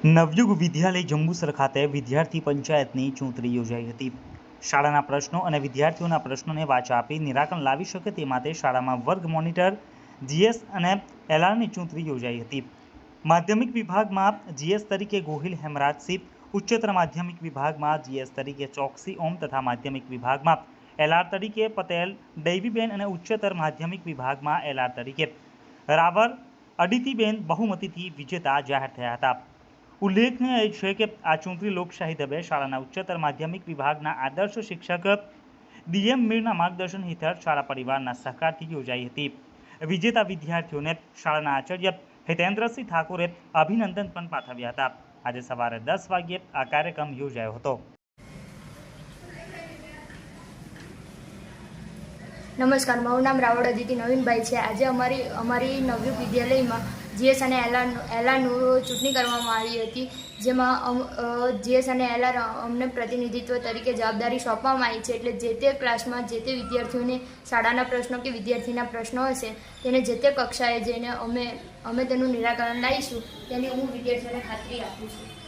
નવયુગ વિદ્યાલય જંબુસર ખાતે વિદ્યાર્થી પંચાયતની ચૂંટણી યોજાઈ હતી। શાળાના પ્રશ્નો અને વિદ્યાર્થીઓના પ્રશ્નોને વાચા આપી નિરાકરણ લાવી શકે તે માટે શાળામાં વર્ગ મોનિટર જીએસ અને એલઆરની ચૂંટણી યોજાઈ હતી। માધ્યમિક વિભાગમાં જીએસ તરીકે ગોહિલ હેમરાજસિંહ, ઉચ્ચતર માધ્યમિક વિભાગમાં જીએસ તરીકે ચોકસી ઓમ તથા માધ્યમિક વિભાગમાં એલઆર તરીકે પટેલ દૈવીબેન અને ઉચ્ચતર માધ્યમિક વિભાગમાં એલઆર તરીકે રાવર અદિતિબેન બહુમતીથી વિજેતા જાહેર થયા હતા। ઉલ્લેખનીય છે કે આ ચૂંટણી લોકશાહી ઢબે શાળાના ઉચ્ચતર માધ્યમિક વિભાગના આદર્શ શિક્ષક ડીએમ મીરના માર્ગદર્શન હેઠળ શાળા પરિવારના સહકારથી યોજાઈ હતી। વિજેતા વિદ્યાર્થીઓને શાળાના આચાર્ય હિતેન્દ્રસિંહ ઠાકોરે અભિનંદન પણ પાઠવ્યા હતા। આજે સવારે 10 વાગ્યે આ કાર્યક્રમ યોજાયો હતો। નમસ્કાર, મારું નામ રાવળ અદિતિ નવીનભાઈ છે। આજે અમારી નવયુગ વિદ્યાલયમાં જીએસ અને એલઆરનું ચૂંટણી કરવામાં આવી હતી, જેમાં જીએસ અને એલઆર અમને પ્રતિનિધિત્વ તરીકે જવાબદારી સોંપવામાં આવી છે। એટલે જે તે ક્લાસમાં જે તે વિદ્યાર્થીઓને શાળાના પ્રશ્નો કે વિદ્યાર્થીના પ્રશ્નો હશે તેને જે તે કક્ષાએ જઈને અમે તેનું નિરાકરણ લાવીશું તેની હું વિદ્યાર્થીઓને ખાતરી આપું છું।